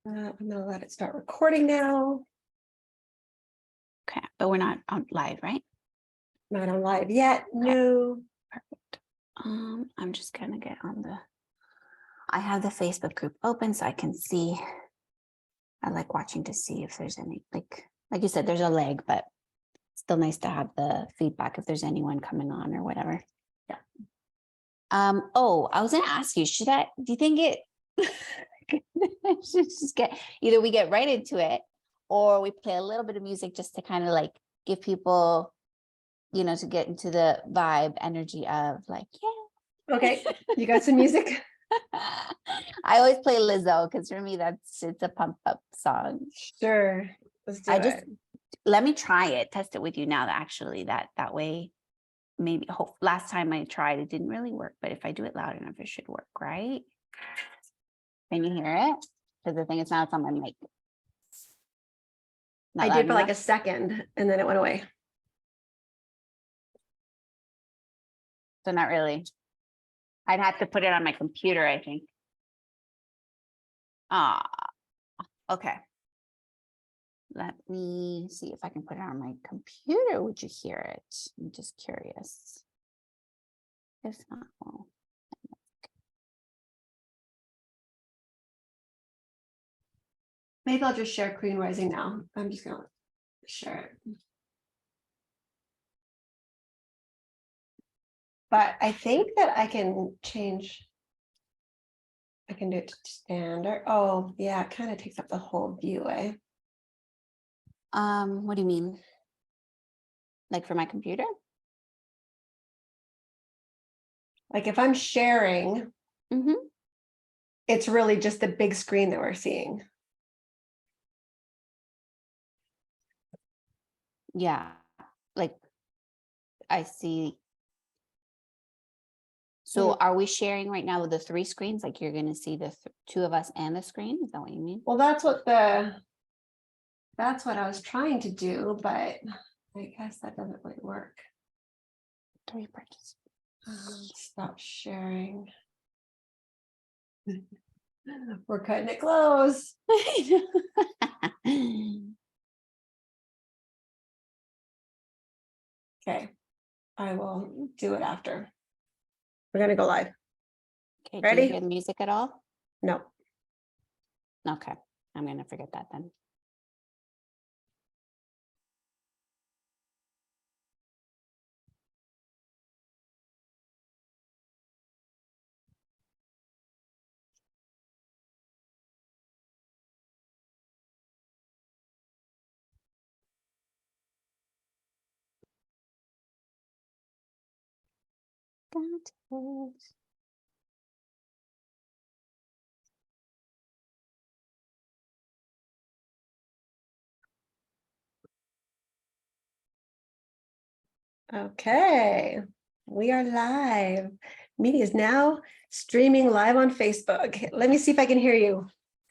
I'm gonna let it start recording now. Okay, but we're not on live, right? Not on live yet. No. Perfect. I'm just gonna get on I have the Facebook group open so I can see. I like watching to see if there's any, like you said, there's a lag, but it's still nice to have the feedback if there's anyone coming on or whatever. Yeah. Oh, I was gonna ask you, do you think it should just either we get right into it or we play a little bit of music just to kind of like give people, to get into the vibe energy of like, yeah. Okay. You got some music? I always play Lizzo because for me it's a pump up song. Sure. Let's do it. Let me try it, test it with you now. That way, maybe last time I tried it didn't really work, but if I do it loud enough, it should work, right? Can you hear it? Because the thing is now it's on my mic. I did for like a second and then it went away. So not really. I'd have to put it on my computer, I think. Okay. Let me see if I can put it on my computer. Would you hear it? I'm just curious. If not, well. Maybe I'll just share Queen Rising now. I'm just gonna share it. But I think that I can change. I can do it to standard. Oh, yeah, it kind of takes up the whole view, eh? What do you mean? Like for my computer? Like if I'm sharing, it's really just the big screen that we're seeing. Yeah, like I see. So are we sharing right now with the three screens? Like you're going to see the two of us and the screen? Is that what you mean? Well, that's what I was trying to do, but I guess that doesn't really work. Three participants. Stop sharing. We're cutting it close. Okay, I will do it after. We're gonna go live. Okay, ready? Do you hear the music at all? No. Okay, I'm gonna forget that then. Got it. Okay, we are live. Meeting is now streaming live on Facebook. Let me see if I can hear you.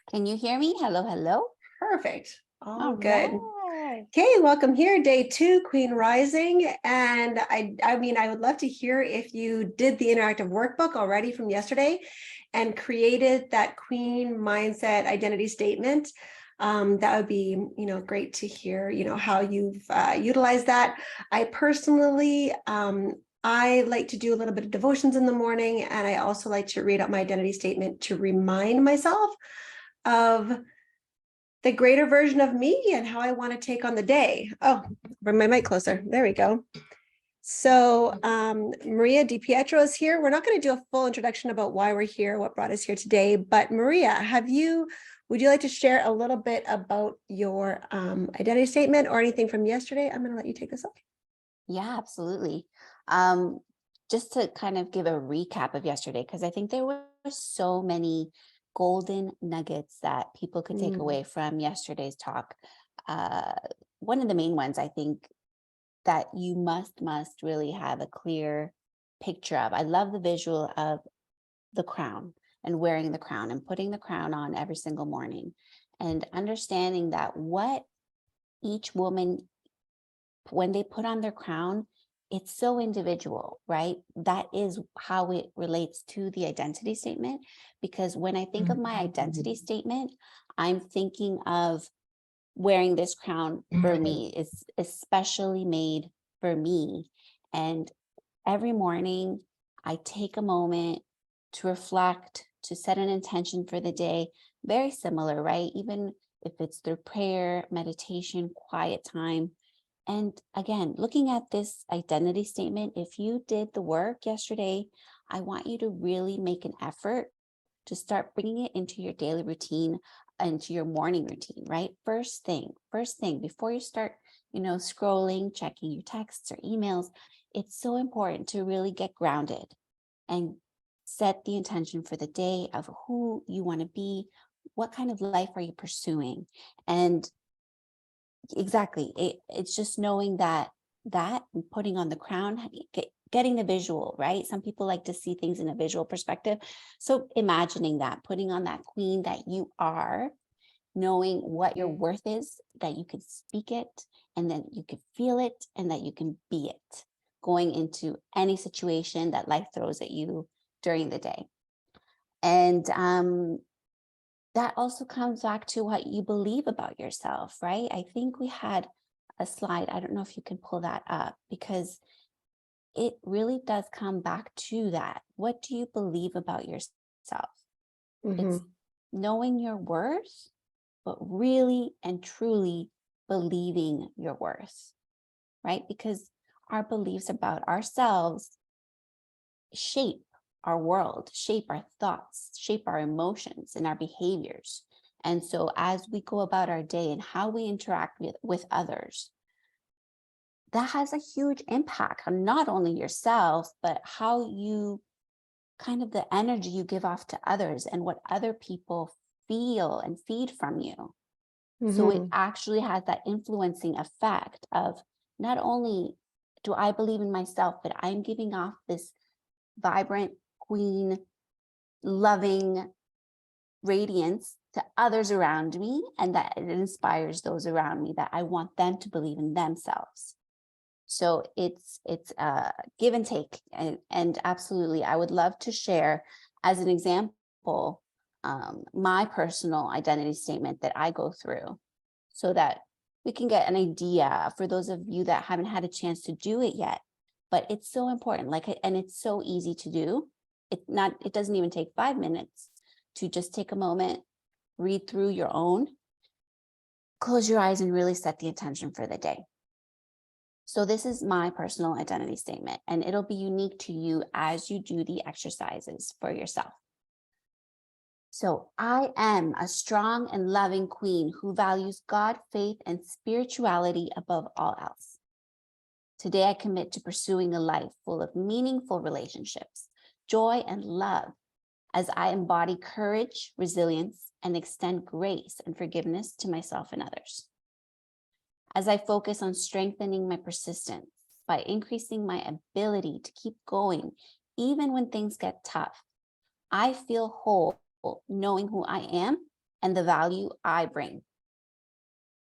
Can you hear me? Hello, hello. Perfect. All good. Right. Okay, welcome here, day 2, Queen Rising. And I mean, I would love to hear if you did the interactive workbook already from yesterday and created that Queen mindset identity statement. That would be, great to hear, how you've utilized that. I personally, I like to do a little bit of devotions in the morning, and I also like to read out my identity statement to remind myself of the greater version of me and how I want to take on the day. Oh, bring my mic closer. There we go. So Maria DiPietro is here. We're not going to do a full introduction about why we're here, what brought us here today, but Maria, would you like to share a little bit about your identity statement or anything from yesterday? I'm going to let you take this off. Yeah, absolutely. Just to kind of give a recap of yesterday, because I think there were so many golden nuggets that people could take away from yesterday's talk. One of the main ones I think that you must really have a clear picture of. I love the visual of the crown and wearing the crown and putting the crown on every single morning and understanding that what each woman, when they put on their crown, it's so individual, right? That is how it relates to the identity statement. Because when I think of my identity statement, I'm thinking of wearing this crown for Mhm. me. It's especially made for me. And every morning I take a moment to reflect, to set an intention for the day. Very similar, right? Even if it's through prayer, meditation, quiet time. And again, looking at this identity statement, if you did the work yesterday, I want you to really make an effort to start bringing it into your daily routine, into your morning routine, right? First thing, before you start, scrolling, checking your texts or emails, it's so important to really get grounded and set the intention for the day of who you want to be. What kind of life are you pursuing? And exactly, it's just knowing that and putting on the crown, getting the visual, right? Some people like to see things in a visual perspective. So imagining that, putting on that queen that you are, knowing what your worth is, that you can speak it and then you can feel it and that you can be it going into any situation that life throws at you during the day. And that also comes back to what you believe about yourself, right? I think we had a slide. I don't know if you can pull that up because it really does come back to that. What do you believe about yourself? It's Mhm. knowing your worth, but really and truly believing your worth, right? Because our beliefs about ourselves shape our world, shape our thoughts, shape our emotions and our behaviors. And so as we go about our day and how we interact with others, that has a huge impact on not only yourself, but how you kind of the energy you give off to others and what other people feel and feed from you. So it Mhm. actually has that influencing effect of not only do I believe in myself, but I'm giving off this vibrant, queen, loving radiance to others around me, and that it inspires those around me that I want them to believe in themselves. So it's a give and take, and absolutely, I would love to share as an example my personal identity statement that I go through, so that we can get an idea for those of you that haven't had a chance to do it yet. But it's so important, and it's so easy to do. It doesn't even take 5 minutes to just take a moment, read through your own, close your eyes, and really set the intention for the day. So this is my personal identity statement, and it'll be unique to you as you do the exercises for yourself. So I am a strong and loving queen who values God, faith, and spirituality above all else. Today, I commit to pursuing a life full of meaningful relationships, joy, and love as I embody courage, resilience, and extend grace and forgiveness to myself and others. As I focus on strengthening my persistence by increasing my ability to keep going, even when things get tough, I feel whole knowing who I am and the value I bring.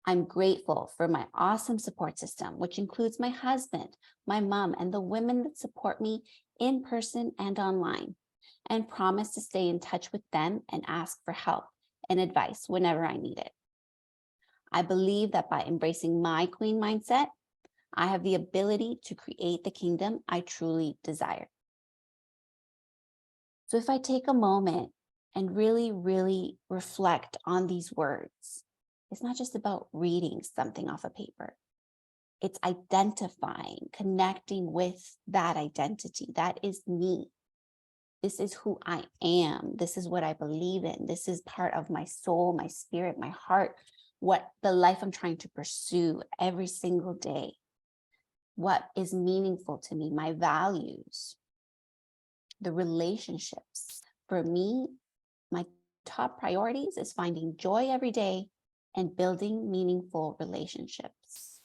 I'm grateful for my awesome support system, which includes my husband, my mom, and the women that support me in person and online, and promise to stay in touch with them and ask for help and advice whenever I need it. I believe that by embracing my queen mindset, I have the ability to create the kingdom I truly desire. So if I take a moment and really, really reflect on these words, it's not just about reading something off a paper. It's identifying, connecting with that identity. That is me. This is who I am. This is what I believe in. This is part of my soul, my spirit, my heart, what the life I'm trying to pursue every single day. What is meaningful to me, my values, the relationships. For me, my top priorities is finding joy every day and building meaningful relationships.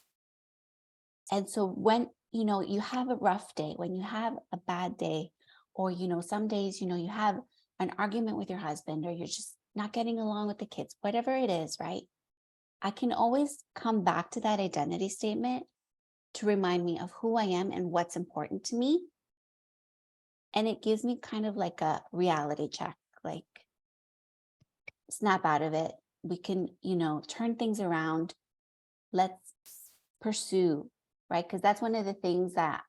And so when, you have a rough day, when you have a bad day, or, some days, you have an argument with your husband, or you're just not getting along with the kids, whatever it is, right? I can always come back to that identity statement to remind me of who I am and what's important to me. And it gives me kind of like a reality check, like snap out of it, we can, turn things around. Let's pursue, right? Because that's one of the things that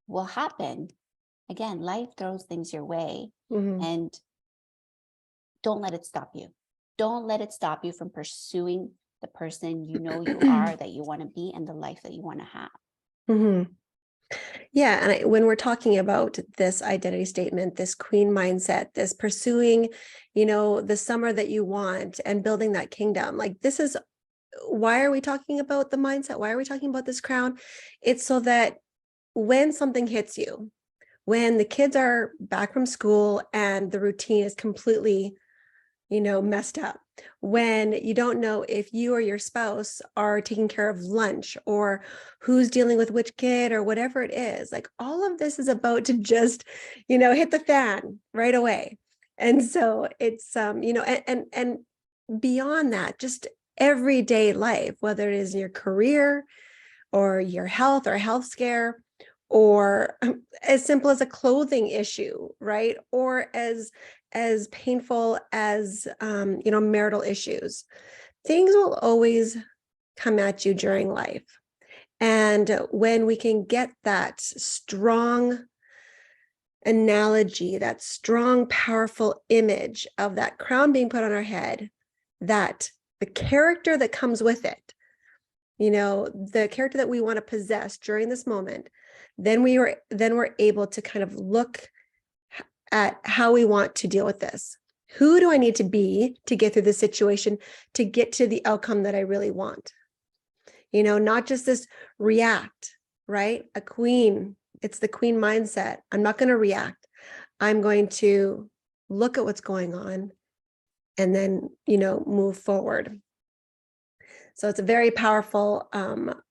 will happen. Again, life throws things your way, and don't let it stop you. Don't let it stop you from pursuing the person you are, that you want to be, and the life that you want to have. Mm-hmm. Yeah. And when we're talking about this identity statement, this queen mindset, this pursuing, the summer that you want and building that kingdom, like this is, why are we talking about the mindset? Why are we talking about this crown? It's so that when something hits you, when the kids are back from school and the routine is completely, messed up, when you don't know if you or your spouse are taking care of lunch or who's dealing with which kid or whatever it is, like all of this is about to just, hit the fan right away. And so it's, and beyond that, just everyday life, whether it is your career or your health or health scare, or as simple as a clothing issue, right? Or as painful as marital issues. Things will always come at you during life. And when we can get that strong analogy, that strong, powerful image of that crown being put on our head, that the character that comes with it, the character that we want to possess during this moment, then we're able to kind of look at how we want to deal with this. Who do I need to be to get through this situation, to get to the outcome that I really want? Not just this react, right? A queen, it's the queen mindset. I'm not going to react. I'm going to look at what's going on and then, move forward. So it's a very powerful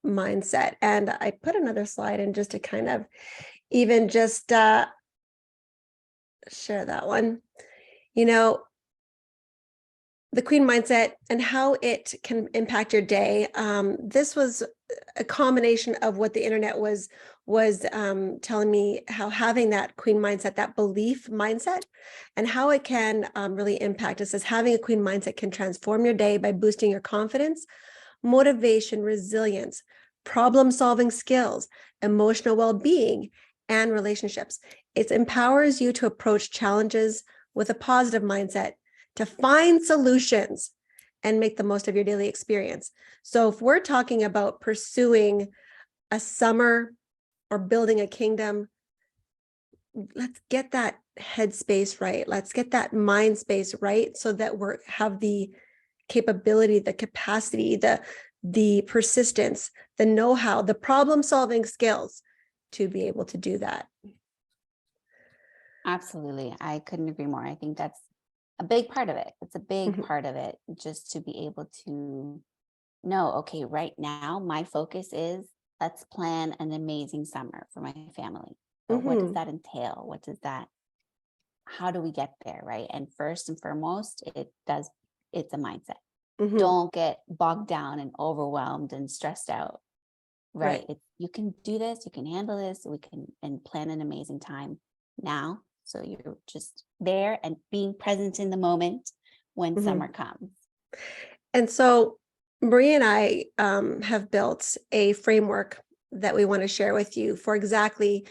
mindset. And I put another slide in just to kind of even just share that one. The queen mindset and how it can impact your day. This was a combination of what the internet was telling me, how having that queen mindset, that belief mindset, and how it can really impact. It says having a queen mindset can transform your day by boosting your confidence, motivation, resilience, problem-solving skills, emotional well-being, and relationships. It empowers you to approach challenges with a positive mindset, to find solutions, and make the most of your daily experience. So if we're talking about pursuing a summer or building a kingdom, let's get that headspace right. Let's get that mind space right so that we have the capability, the capacity, the persistence, the know-how, the problem-solving skills to be able to do that. Absolutely. I couldn't agree more. I think that's a big part of it. It's a big part of it, just to be able to know, okay, right now, my focus is, let's plan an amazing summer for my family. But what does that entail? How do we get there, right? And first and foremost, it's a mindset. Don't get bogged down and overwhelmed and stressed out, right? You can do this, you can handle this, and plan an amazing time now. So you're just there and being present in the moment when summer comes. And so Marie and I have built a framework that we want to share with you for exactly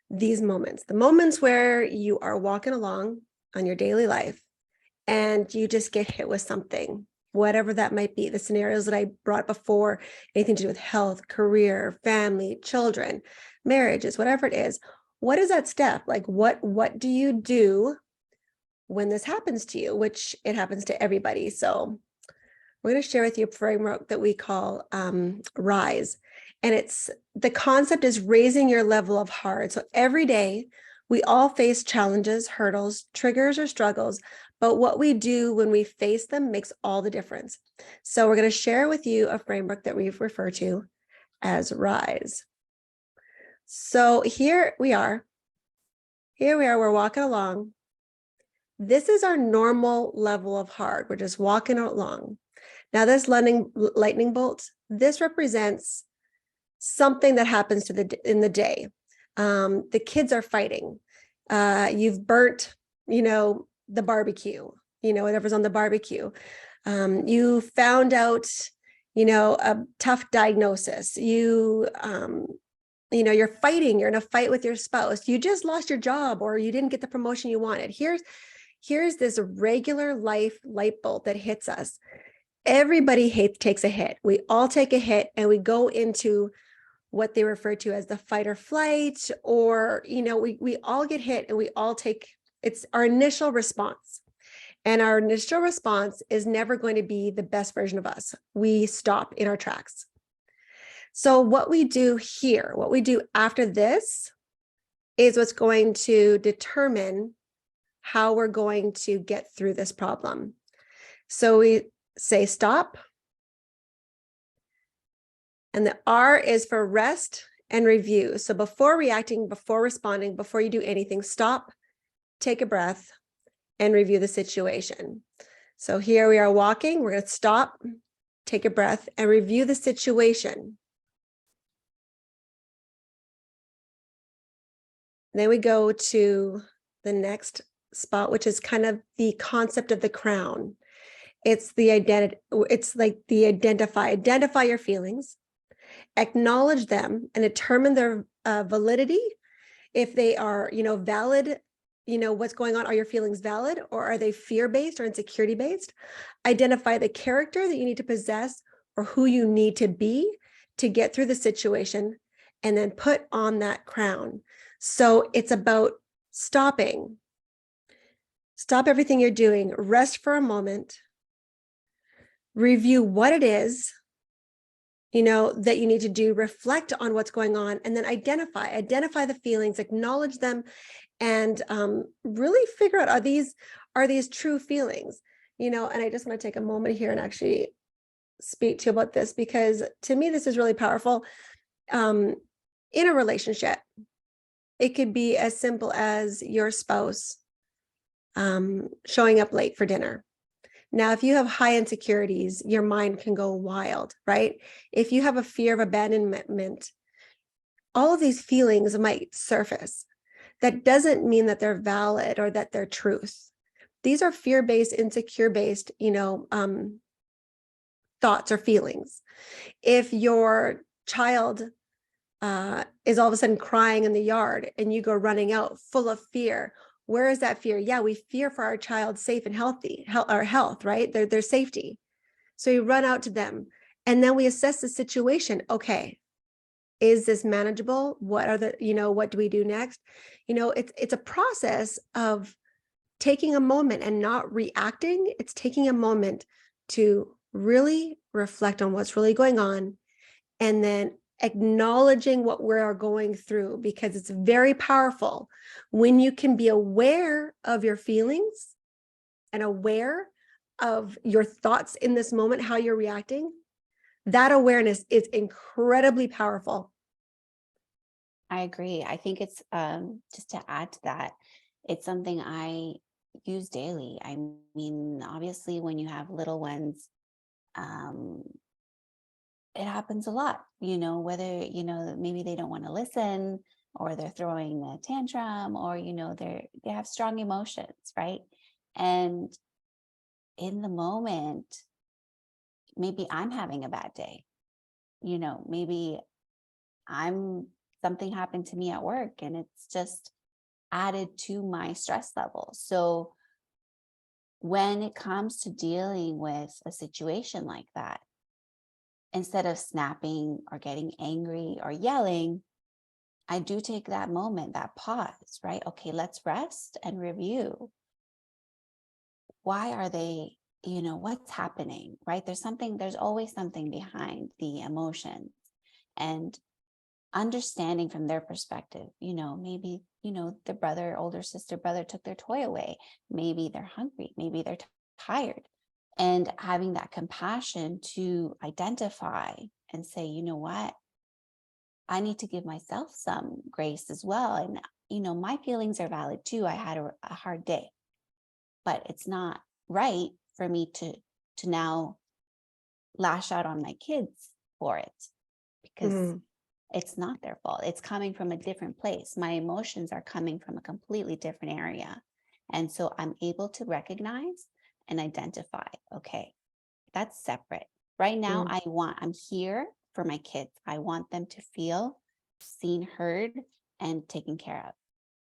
these moments, the moments where you are walking along on your daily life and you just get hit with something, whatever that might be. The scenarios that I brought before, anything to do with health, career, family, children, marriages, whatever it is. What is that step? Like, what do you do when this happens to you, which it happens to everybody? So we're going to share with you a framework that we call RISE. And the concept is raising your level of hard. So every day we all face challenges, hurdles, triggers, or struggles, but what we do when we face them makes all the difference. So we're going to share with you a framework that we refer to as RISE. So here we are, we're walking along. This is our normal level of hard. We're just walking along. Now this lightning bolt, this represents something that happens in the day. The kids are fighting. You've burnt, the barbecue, whatever's on the barbecue. You found out, a tough diagnosis. You're fighting, you're in a fight with your spouse. You just lost your job or you didn't get the promotion you wanted. Here's this regular life light bulb that hits us. Everybody takes a hit. We all take a hit and we go into what they refer to as the fight or flight, or, we all get hit and we all it's our initial response. And our initial response is never going to be the best version of us. We stop in our tracks. So what we do here, what we do after this is what's going to determine how we're going to get through this problem. So we say stop. And the R is for rest and review. So before reacting, before responding, before you do anything, stop, take a breath, and review the situation. So here we are walking. We're going to stop, take a breath, and review the situation. Then we go to the next spot, which is kind of the concept of the crown. It's the identity. It's like the identify your feelings, acknowledge them, and determine their validity. If they are, valid, what's going on. Are your feelings valid, or are they fear-based or insecurity-based? Identify the character that you need to possess or who you need to be to get through the situation, and then put on that crown. So it's about stopping. Stop everything you're doing, rest for a moment, review what it is, that you need to do, reflect on what's going on, and then identify the feelings, acknowledge them, and really figure out, are these true feelings? And I just want to take a moment here and actually speak to you about this, because to me, this is really powerful. In a relationship, it could be as simple as your spouse showing up late for dinner. Now, if you have high insecurities, your mind can go wild, right? If you have a fear of abandonment, all of these feelings might surface. That doesn't mean that they're valid or that they're truth. These are fear-based, insecure-based, thoughts or feelings. If your child is all of a sudden crying in the yard and you go running out full of fear, where is that fear? Yeah, we fear for our child's safe and healthy, health, right? Their safety. So you run out to them, and then we assess the situation. Okay, is this manageable? What are what do we do next? It's a process of taking a moment and not reacting. It's taking a moment to really reflect on what's really going on, and then acknowledging what we are going through, because it's very powerful when you can be aware of your feelings and aware of your thoughts in this moment, how you're reacting. That awareness is incredibly powerful. I agree. I think it's just to add to that, it's something I use daily. I mean, obviously, when you have little ones, it happens a lot, whether, maybe they don't want to listen, or they're throwing a tantrum, or, they have strong emotions, right? And in the moment, maybe I'm having a bad day, maybe something happened to me at work and it's just added to my stress level. So when it comes to dealing with a situation like that, instead of snapping or getting angry or yelling, I do take that moment, that pause, right? Okay, let's rest and review. Why are they, what's happening, right? There's always something behind the emotions, and understanding from their perspective, maybe, the older sister, brother took their toy away. Maybe they're hungry. Maybe they're tired. And having that compassion to identify and say, you know what, I need to give myself some grace as well. And, my feelings are valid too. I had a hard day, but it's not right for me to now lash out on my kids for it, because it's not their fault. It's coming from a different place. My emotions are coming from a completely different area. And so I'm able to recognize and identify, okay, That's separate. Right now, Mm, I'm here for my kids. I want them to feel seen, heard, and taken care of.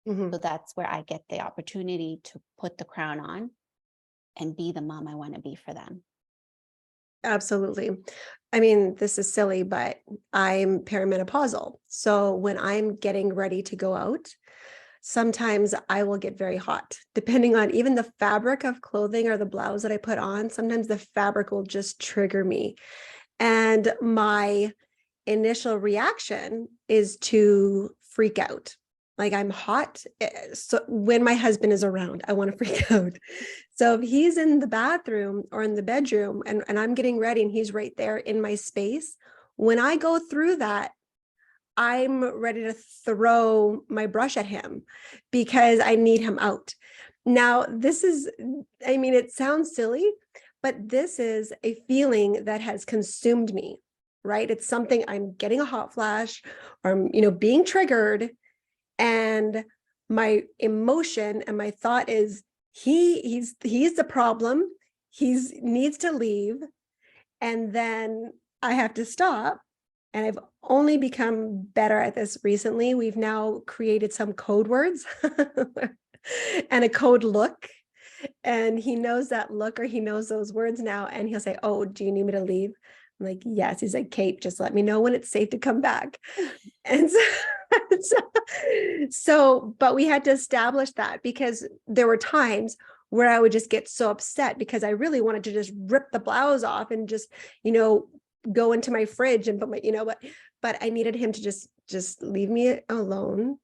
So mhm. that's where I get the opportunity to put the crown on and be the mom I want to be for them. Absolutely. I mean, this is silly, but I'm perimenopausal. So when I'm getting ready to go out, sometimes I will get very hot, depending on even the fabric of clothing or the blouse that I put on. Sometimes the fabric will just trigger me. And my initial reaction is to freak out. Like I'm hot. So when my husband is around, I want to freak out. So if he's in the bathroom or in the bedroom and I'm getting ready and he's right there in my space, when I go through that, I'm ready to throw my brush at him because I need him out. Now, this is, I mean, it sounds silly, but this is a feeling that has consumed me, right? It's something I'm getting a hot flash or I'm, being triggered, and my emotion and my thought is he's the problem. He's needs to leave, and then I have to stop. And I've only become better at this recently. We've now created some code words and a code look. And he knows that look, or he knows those words now. And he'll say, "Oh, do you need me to leave?" I'm like, "Yes." He's like, "Kate, just let me know when it's safe to come back." And so, so, but we had to establish that because there were times where I would just get so upset because I really wanted to just rip the blouse off and just, you know, go into my fridge and put my, but I needed him to just leave me alone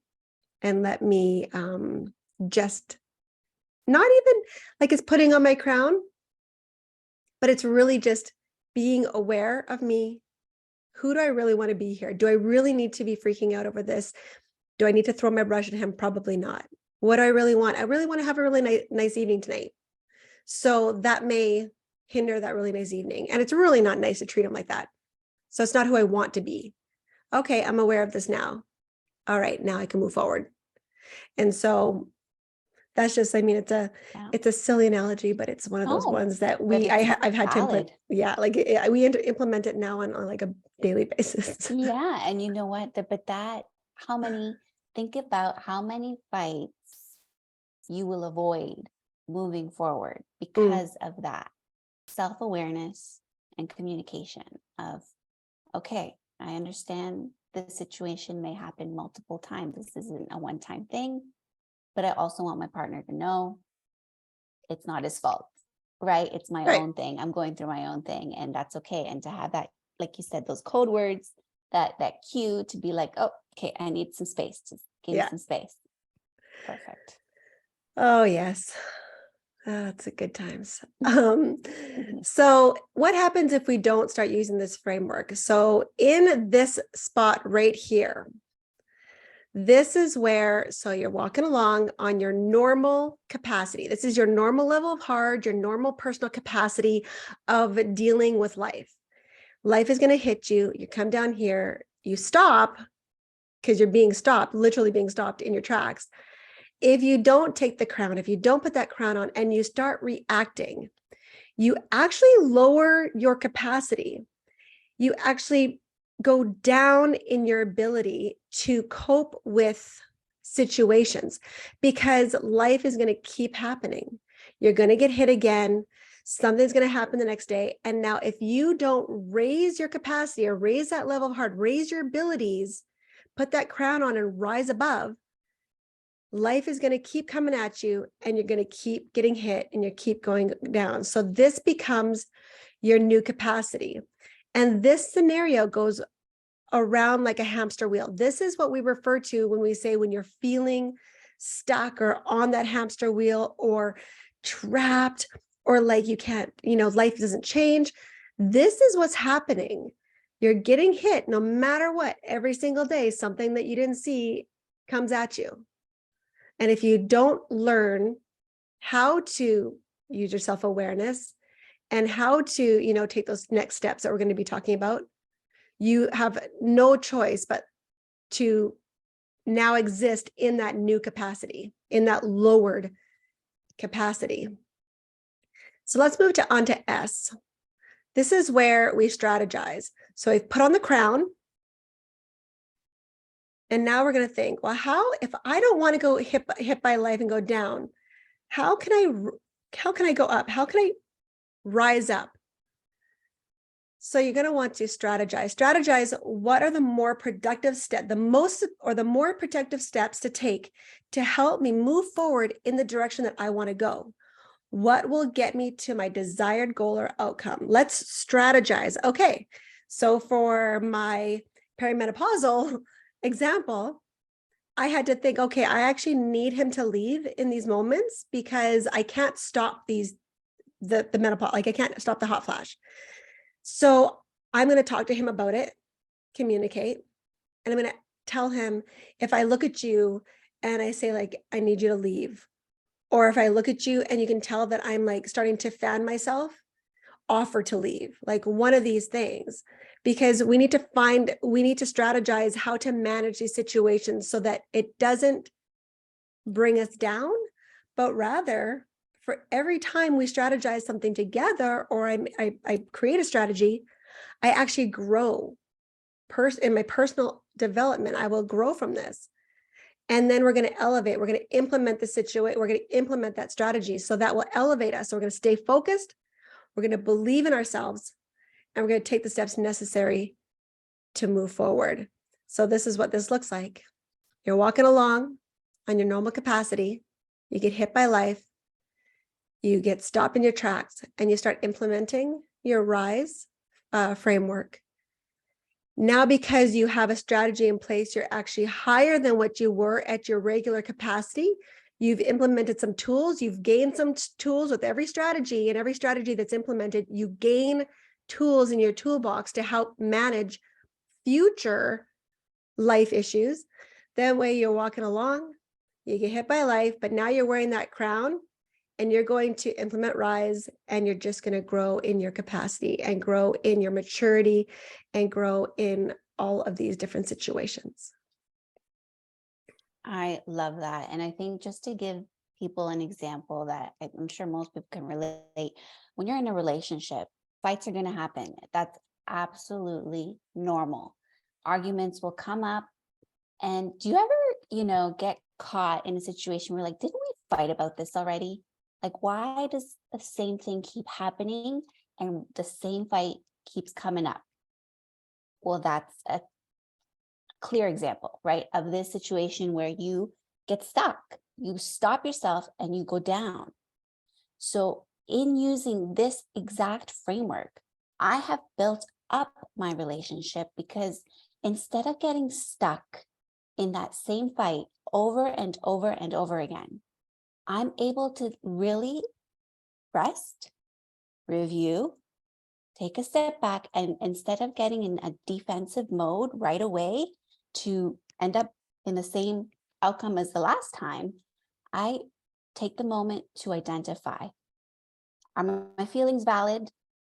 and let me just not even like it's putting on my crown, but it's really just being aware of me. Who do I really want to be here? Do I really need to be freaking out over this? Do I need to throw my brush at him? Probably not. What do I really want? I really want to have a really nice evening tonight. So that may hinder that really nice evening. And it's really not nice to treat him like that. So it's not who I want to be. Okay, I'm aware of this now. All right, now I can move forward. And so that's just, I mean, Yeah. it's a silly analogy, but it's one of those No, ones that but it's I've had to implement. valid. Yeah, like we implement it now on like a daily basis. Yeah. And you know what? But think about how many fights you will avoid moving forward Mm, because of that self-awareness and communication of, okay, I understand the situation may happen multiple times. This isn't a one-time thing, but I also want my partner to know it's not his fault, right? It's my right. own thing. I'm going through my own thing, and that's okay. And to have that, like you said, those code words, that cue to be like, oh, okay, I need some space. Just give me Yeah. some space. Perfect. Oh, yes. It's a good times. Mhm. So what happens if we don't start using this framework? So in this spot right here, this is where, so you're walking along on your normal capacity. This is your normal level of hard, your normal personal capacity of dealing with life. Life is going to hit you. You come down here, you stop because you're being stopped, literally being stopped in your tracks. If you don't take the crown, if you don't put that crown on and you start reacting, you actually lower your capacity. You actually go down in your ability to cope with situations because life is going to keep happening. You're going to get hit again. Something's going to happen the next day. And now, if you don't raise your capacity or raise that level of heart, raise your abilities, put that crown on and rise above, life is going to keep coming at you and you're going to keep getting hit and you keep going down. So this becomes your new capacity. And this scenario goes around like a hamster wheel. This is what we refer to when we say when you're feeling stuck or on that hamster wheel or trapped or like you can't, life doesn't change. This is what's happening. You're getting hit no matter what. Every single day, something that you didn't see comes at you. And if you don't learn how to use your self-awareness and how to, take those next steps that we're going to be talking about, you have no choice but to now exist in that new capacity, in that lowered capacity. So let's move on to S. This is where we strategize. So I've put on the crown. And now we're going to think, well, if I don't want to go hit by life and go down, how can I go up? How can I rise up? So you're going to want to strategize what are the more productive the more productive steps to take to help me move forward in the direction that I want to go. What will get me to my desired goal or outcome? Let's strategize. Okay. So for my perimenopausal example, I had to think, okay, I actually need him to leave in these moments because I can't stop the menopause. Like I can't stop the hot flash. So I'm going to talk to him about it, communicate, and I'm going to tell him, if I look at you and I say like, I need you to leave, or if I look at you and you can tell that I'm like starting to fan myself, offer to leave, like one of these things, because we need to strategize how to manage these situations so that it doesn't bring us down, but rather for every time we strategize something together, or I create a strategy, I actually grow in my personal development. I will grow from this. And then we're going to elevate, we're going to implement the situation, we're going to implement that strategy. So that will elevate us. So we're going to stay focused. We're going to believe in ourselves, and we're going to take the steps necessary to move forward. So this is what this looks like. You're walking along on your normal capacity. You get hit by life. You get stopped in your tracks, and you start implementing your RISE framework. Now, because you have a strategy in place, you're actually higher than what you were at your regular capacity. You've implemented some tools, you've gained some tools with every strategy, and every strategy that's implemented, you gain tools in your toolbox to help manage future life issues. That way you're walking along, you get hit by life, but now you're wearing that crown and you're going to implement RISE, and you're just going to grow in your capacity and grow in your maturity and grow in all of these different situations. I love that. And I think just to give people an example that I'm sure most people can relate, when you're in a relationship, fights are going to happen. That's absolutely normal. Arguments will come up. And do you ever, get caught in a situation where like, didn't we fight about this already? Like, why does the same thing keep happening and the same fight keeps coming up? Well, that's a clear example, right, of this situation where you get stuck, you stop yourself and you go down. So in using this exact framework, I have built up my relationship, because instead of getting stuck in that same fight over and over and over again, I'm able to really rest, review, take a step back, and instead of getting in a defensive mode right away to end up in the same outcome as the last time, I take the moment to identify, are my feelings valid,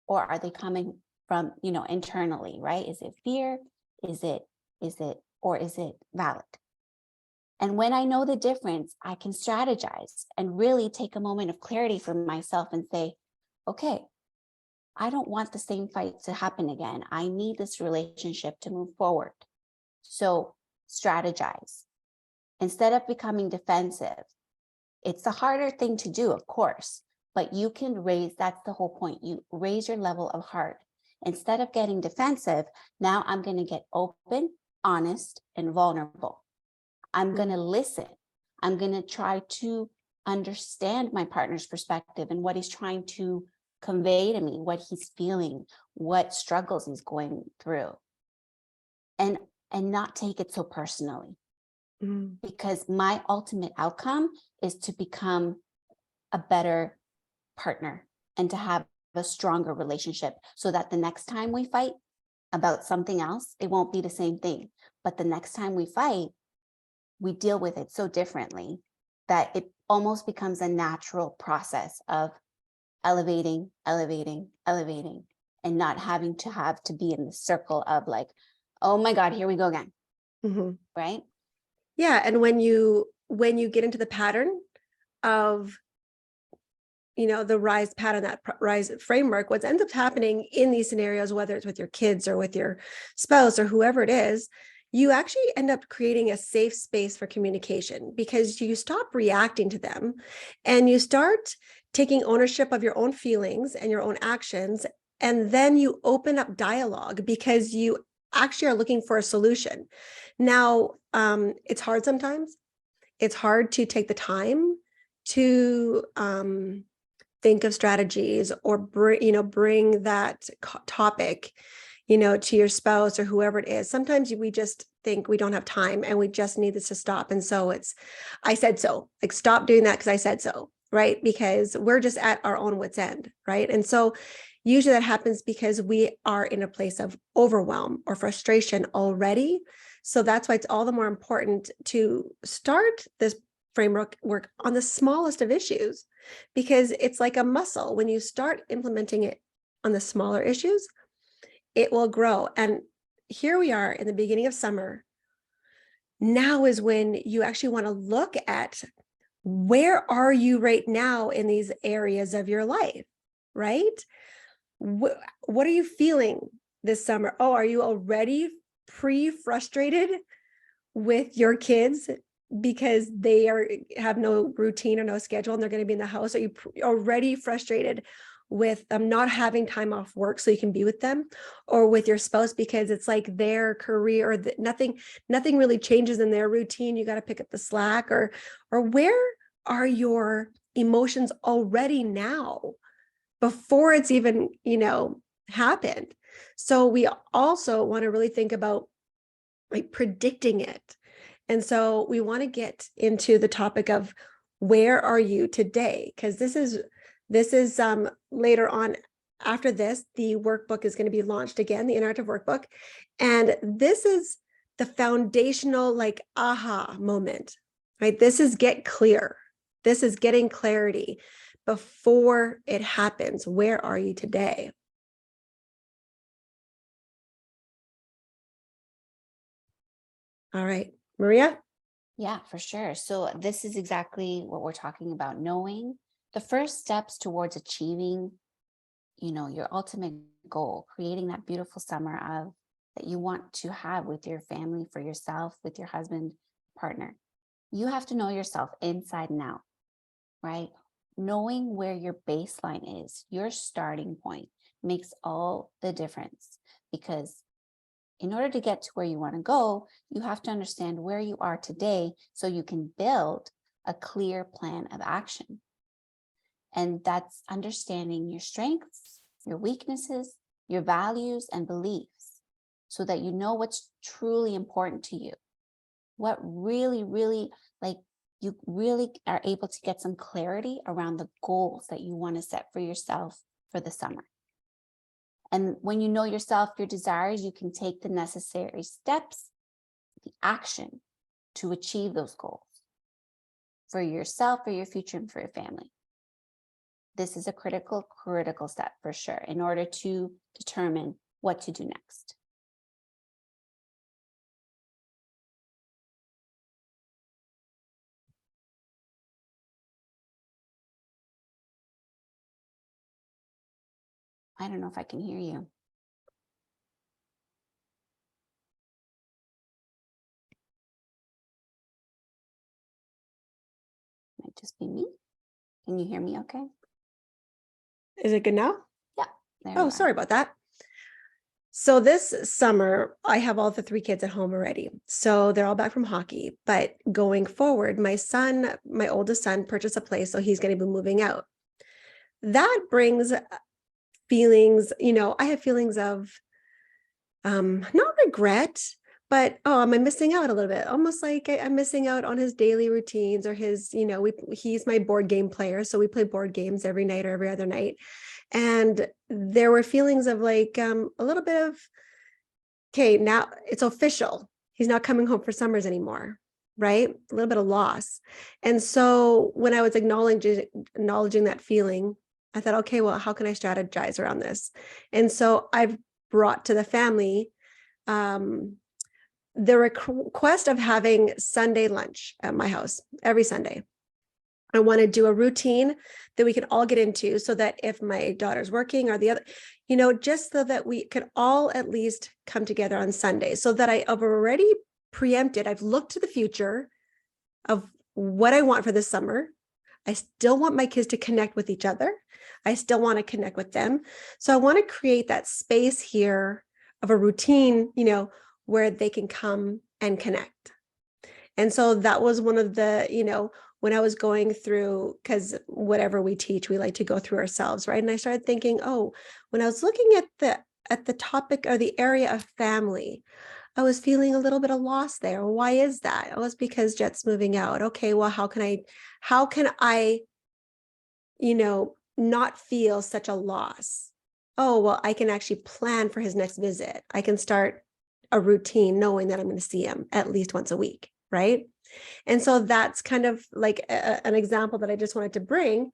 or are they coming from, internally, right? Is it fear? Is it valid? And when I know the difference, I can strategize and really take a moment of clarity for myself and say, okay, I don't want the same fight to happen again. I need this relationship to move forward. So strategize. Instead of becoming defensive, it's the harder thing to do, of course, but you can that's the whole point. You raise your level of heart. Instead of getting defensive, now I'm going to get open, honest, and vulnerable. I'm going to listen. I'm going to try to understand my partner's perspective and what he's trying to convey to me, what he's feeling, what struggles he's going through, and not take it so personally. Because my ultimate outcome is to become a better partner and to have a stronger relationship, so that the next time we fight about something else, it won't be the same thing. But the next time we fight, we deal with it so differently that it almost becomes a natural process of elevating, and not having to be in the circle of like, oh my God, here we go again. Right? Yeah. And when you get into the pattern of the RISE pattern, that RISE framework, what ends up happening in these scenarios, whether it's with your kids or with your spouse or whoever it is, you actually end up creating a safe space for communication, because you stop reacting to them and you start taking ownership of your own feelings and your own actions. And then you open up dialogue because you actually are looking for a solution. Now, it's hard sometimes. It's hard to take the time to think of strategies or bring that topic, to your spouse or whoever it is. Sometimes we just think we don't have time and we just need this to stop. And so I said so, like, stop doing that because I said so, right? Because we're just at our own wit's end, right? And so usually that happens because we are in a place of overwhelm or frustration already. So that's why it's all the more important to start this framework work on the smallest of issues, because it's like a muscle. When you start implementing it on the smaller issues, it will grow. And here we are in the beginning of summer. Now is when you actually want to look at, where are you right now in these areas of your life, right? What are you feeling this summer? Oh, are you already pre-frustrated with your kids because they have no routine or no schedule and they're going to be in the house? Are you already frustrated with them not having time off work so you can be with them, or with your spouse because it's like their career or nothing really changes in their routine, you got to pick up the slack? Or where are your emotions already now before it's even happened? So we also want to really think about like predicting it. And so we want to get into the topic of, where are you today? Because this is later on. After this, the workbook is going to be launched again, the interactive workbook. And this is the foundational, like, aha moment, right? This is get clear. This is getting clarity before it happens. Where are you today? All right, Maria? Yeah, for sure. So this is exactly what we're talking about, knowing the first steps towards achieving, your ultimate goal, creating that beautiful summer of that you want to have with your family, for yourself, with your husband, partner. You have to know yourself inside and out, right? Knowing where your baseline is, your starting point, makes all the difference, because in order to get to where you want to go, you have to understand where you are today so you can build a clear plan of action. And that's understanding your strengths, your weaknesses, your values and beliefs, so that you know what's truly important to you. What really, really, like, you really are able to get some clarity around the goals that you want to set for yourself for the summer. And when you know yourself, your desires, you can take the necessary steps, the action to achieve those goals for yourself, for your future, and for your family. This is a critical step for sure in order to determine what to do next. I don't know if I can hear you. Might just be me. Can you hear me okay? Is it good now? Yeah. There you Oh, are. sorry about that. So this summer, I have all the 3 kids at home already. So they're all back from hockey. But going forward, my oldest son, purchased a place, so he's going to be moving out. That brings feelings, I have feelings of not regret, but am I missing out a little bit? Almost like I'm missing out on his daily routines, or his, he's my board game player. So we play board games every night or every other night. And there were feelings of like a little bit of, okay, now it's official. He's not coming home for summers anymore, right? A little bit of loss. And so when I was acknowledging that feeling, I thought, okay, well, how can I strategize around this? And so I've brought to the family the request of having Sunday lunch at my house every Sunday. I want to do a routine that we can all get into, so that if my daughter's working or the other, just so that we could all at least come together on Sunday, so that I've already preempted. I've looked to the future of what I want for this summer. I still want my kids to connect with each other. I still want to connect with them. So I want to create that space here of a routine, where they can come and connect. And so that was one of the, when I was going through, because whatever we teach, we like to go through ourselves, right? And I started thinking, oh, when I was looking at the topic or the area of family, I was feeling a little bit of loss there. Why is that? Oh, it's because Jet's moving out. Okay, well, how can I, not feel such a loss? Oh, well, I can actually plan for his next visit. I can start a routine knowing that I'm going to see him at least once a week, right? And so that's kind of like an example that I just wanted to bring,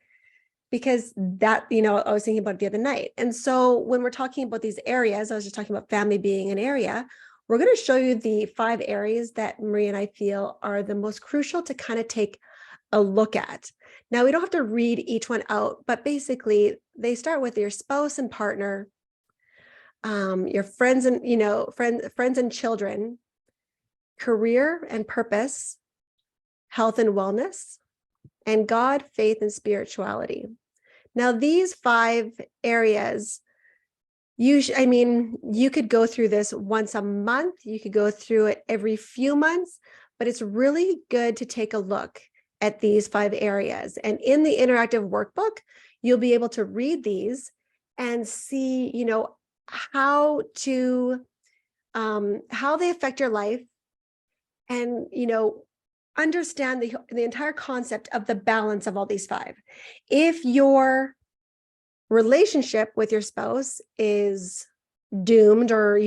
because that, I was thinking about it the other night. And so when we're talking about these areas, I was just talking about family being an area. We're going to show you the 5 areas that Marie and I feel are the most crucial to kind of take a look at. Now, we don't have to read each one out, but basically they start with your spouse and partner, your friends and, friends and children, career and purpose, health and wellness, and God, faith, and spirituality. Now, these 5 areas, you could go through this once a month. You could go through it every few months, but it's really good to take a look at these 5 areas. And in the interactive workbook, you'll be able to read these and see, how they affect your life, and, understand the entire concept of the balance of all these 5. If your relationship with your spouse is doomed or,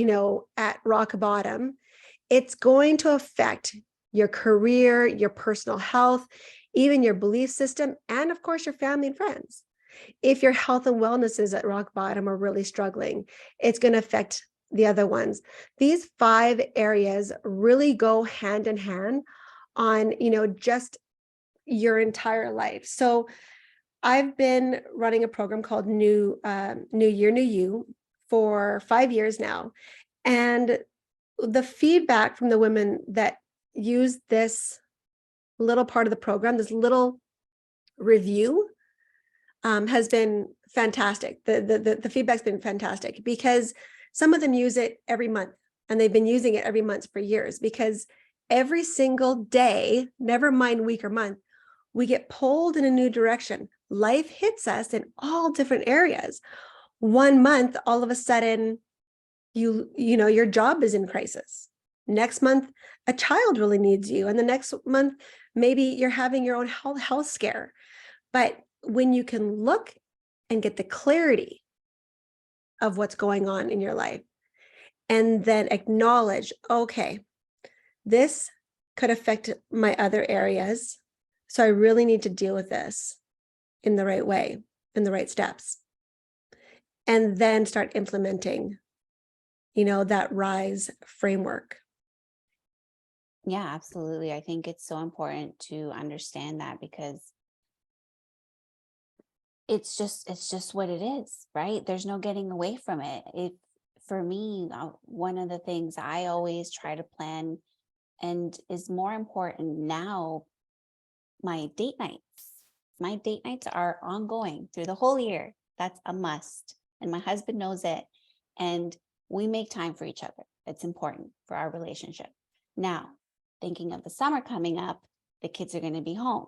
at rock bottom, it's going to affect your career, your personal health, even your belief system, and of course, your family and friends. If your health and wellness is at rock bottom or really struggling, it's going to affect the other ones. These 5 areas really go hand in hand on, just your entire life. So I've been running a program called New Year, New You for 5 years now. And the feedback from the women that use this little part of the program, this little review, has been fantastic. The feedback's been fantastic, because some of them use it every month, and they've been using it every month for years, because every single day, never mind week or month, we get pulled in a new direction. Life hits us in all different areas. One month, all of a sudden, your job is in crisis. Next month, a child really needs you. And the next month, maybe you're having your own health scare. But when you can look and get the clarity of what's going on in your life, and then acknowledge, okay, this could affect my other areas, so I really need to deal with this in the right way, in the right steps, and then start implementing, that RISE framework. Yeah, absolutely. I think it's so important to understand that, because it's just what it is, right? There's no getting away from it. For me, one of the things I always try to plan, and is more important now, my date nights. My date nights are ongoing through the whole year. That's a must. And my husband knows it. And we make time for each other. It's important for our relationship. Now, thinking of the summer coming up, the kids are going to be home.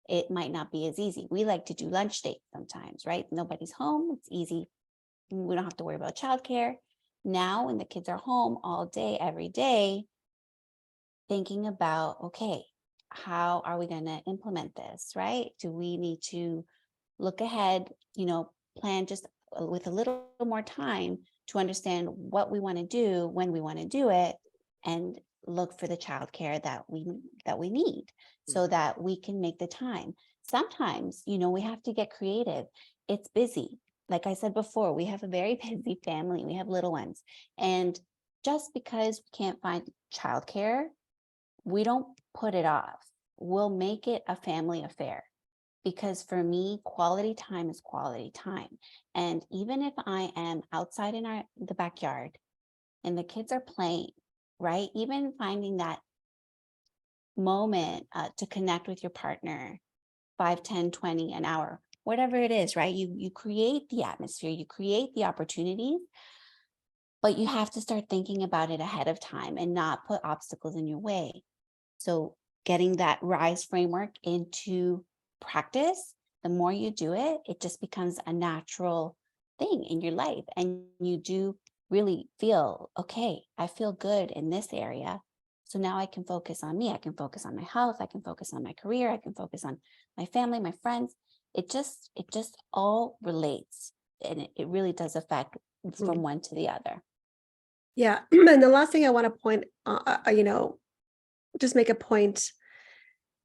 It might not be as easy. We like to do lunch dates sometimes, right? Nobody's home. It's easy. We don't have to worry about childcare. Now, when the kids are home all day, every day, thinking about, okay, how are we going to implement this, right? Do we need to look ahead, plan just with a little more time to understand what we want to do, when we want to do it, and look for the childcare that we need, so that we can make the time. Sometimes, we have to get creative. It's busy. Like I said before, we have a very busy family. We have little ones. And just because we can't find childcare, we don't put it off. We'll make it a family affair. because for me, quality time is quality time. And even if I am outside in the backyard and the kids are playing, right? Even finding that moment to connect with your partner, 5, 10, 20, an hour, whatever it is, right? You create the atmosphere, you create the opportunities, but you have to start thinking about it ahead of time and not put obstacles in your way. So getting that RISE framework into practice, the more you do it, it just becomes a natural thing in your life. And you do really feel, okay, I feel good in this area. So now I can focus on me. I can focus on my health. I can focus on my career. I can focus on my family, my friends. It just all relates, and it really does affect from Mm. one to the other. Yeah. And the last thing I want to point, just make a point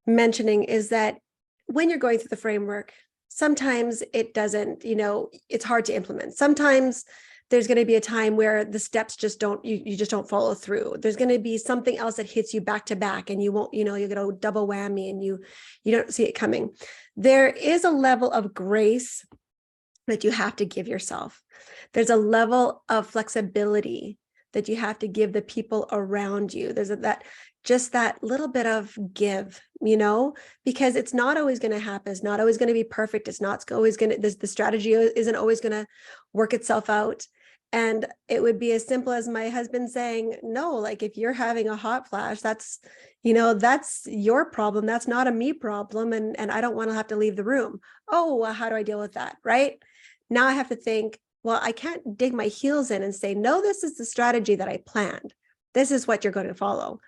mentioning is that when you're going through the framework, sometimes it doesn't, it's hard to implement. Sometimes there's going to be a time where the steps just don't, you just don't follow through. There's going to be something else that hits you back to back and you won't, you get a double whammy and you don't see it coming. There is a level of grace that you have to give yourself. There's a level of flexibility that you have to give the people around you. There's that little bit of give, because it's not always going to happen. It's not always going to be perfect. It's not always going to, the strategy isn't always going to work itself out. And it would be as simple as my husband saying, no, like if you're having a hot flash, that's your problem. That's not a me problem. And I don't want to have to leave the room. Oh, well, how do I deal with that? Right? Now I have to think, well, I can't dig my heels in and say, no, this is the strategy that I planned. This is what you're going to follow.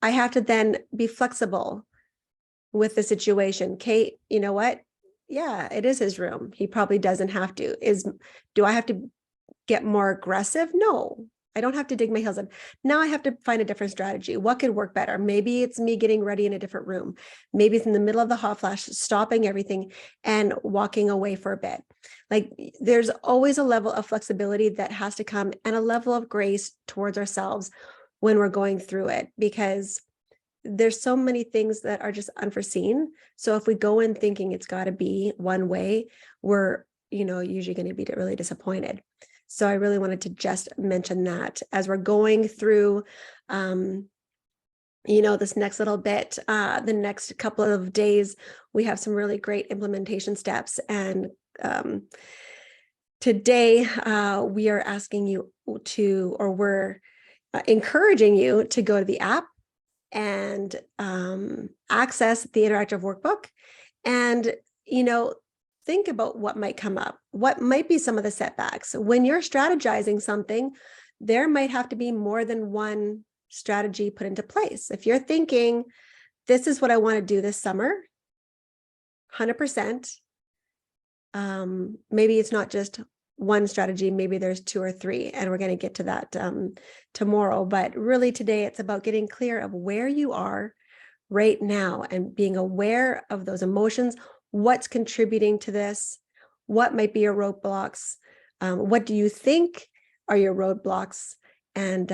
I have to then be flexible with the situation. Kate, you know what? Yeah, it is his room. He probably doesn't have to. Do I have to get more aggressive? No, I don't have to dig my heels in. Now I have to find a different strategy. What could work better? Maybe it's me getting ready in a different room. Maybe it's in the middle of the hot flash, stopping everything and walking away for a bit. Like there's always a level of flexibility that has to come and a level of grace towards ourselves when we're going through it, because there's so many things that are just unforeseen. So if we go in thinking it's got to be one way, we're, usually going to be really disappointed. So I really wanted to just mention that as we're going through, this next little bit, the next couple of days, we have some really great implementation steps. And today we are asking you to, or we're encouraging you to go to the app and access the interactive workbook and, think about what might come up, what might be some of the setbacks. When you're strategizing something, there might have to be more than one strategy put into place. If you're thinking, this is what I want to do this summer, 100%, maybe it's not just one strategy, maybe there's 2 or 3, and we're going to get to that tomorrow. But really today, it's about getting clear of where you are right now and being aware of those emotions, what's contributing to this, what might be your roadblocks, what do you think are your roadblocks, and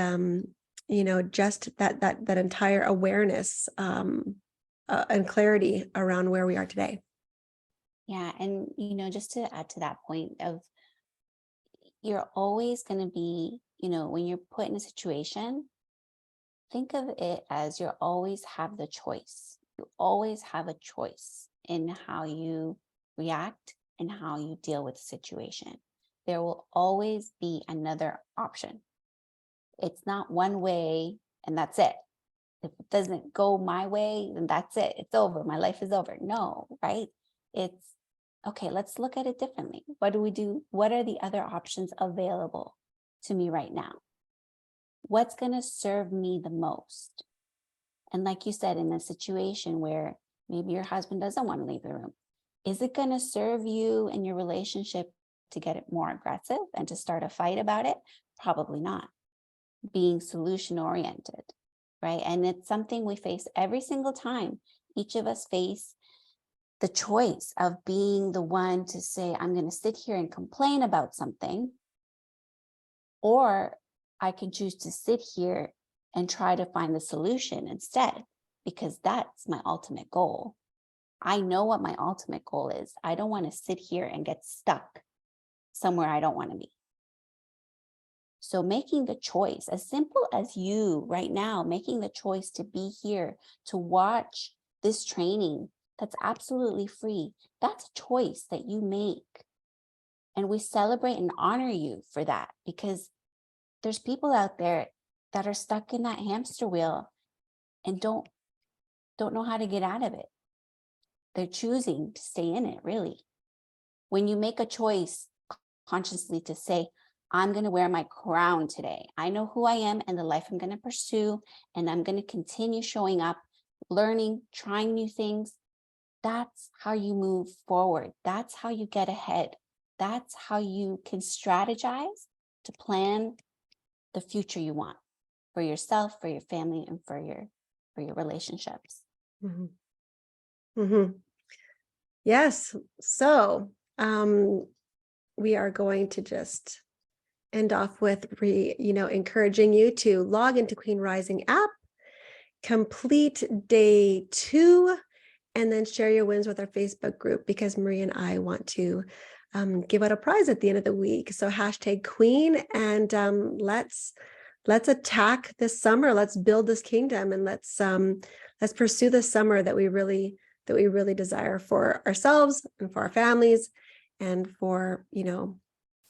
just that entire awareness and clarity around where we are today. Yeah. And, just to add to that point of, you're always going to be, when you're put in a situation, think of it as you always have the choice. You always have a choice in how you react and how you deal with the situation. There will always be another option. It's not one way and that's it. If it doesn't go my way, then that's it. It's over. My life is over. No, right? It's okay. Let's look at it differently. What do we do? What are the other options available to me right now? What's going to serve me the most? And like you said, in a situation where maybe your husband doesn't want to leave the room, is it going to serve you and your relationship to get it more aggressive and to start a fight about it? Probably not. Being solution oriented, right? And it's something we face every single time. Each of us face the choice of being the one to say, I'm going to sit here and complain about something, or I can choose to sit here and try to find the solution instead, because that's my ultimate goal. I know what my ultimate goal is. I don't want to sit here and get stuck somewhere I don't want to be. So making the choice, as simple as you right now, making the choice to be here, to watch this training that's absolutely free, that's a choice that you make. And we celebrate and honor you for that, because there's people out there that are stuck in that hamster wheel and don't know how to get out of it. They're choosing to stay in it, really. When you make a choice consciously to say, I'm going to wear my crown today. I know who I am and the life I'm going to pursue, and I'm going to continue showing up, learning, trying new things. That's how you move forward. That's how you get ahead. That's how you can strategize to plan the future you want for yourself, for your family, and for your relationships. Mhm. Mhm. Yes. So we are going to just end off with encouraging you to log into Queen Rising app, complete day 2, and then share your wins with our Facebook group, because Maria and I want to give out a prize at the end of the week. So hashtag Queen, and let's attack this summer. Let's build this kingdom, and let's pursue this summer that we really desire for ourselves and for our families, and for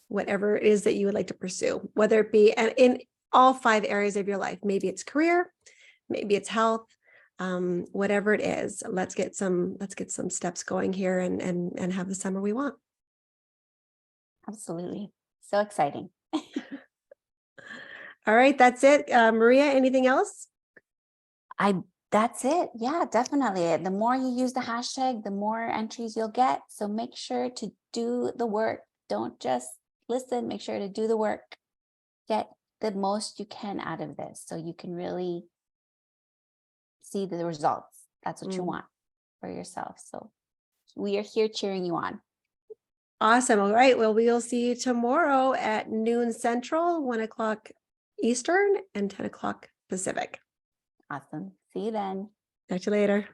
whatever it is that you would like to pursue, whether it be and in all 5 areas of your life. Maybe it's career, maybe it's health, whatever it is. Let's get some steps going here, and have the summer we want. Absolutely. So exciting. All right, that's it. Maria, anything else? That's it. Yeah, definitely. The more you use the hashtag, the more entries you'll get. So make sure to do the work. Don't just listen, make sure to do the work. Get the most you can out of this so you can really see the results. That's what you want for yourself. So we are here cheering you on. Awesome. All right. Well, we'll see you tomorrow at noon Central, 1 o'clock Eastern, and 10 o'clock Pacific. Awesome. See you then. Talk to you later.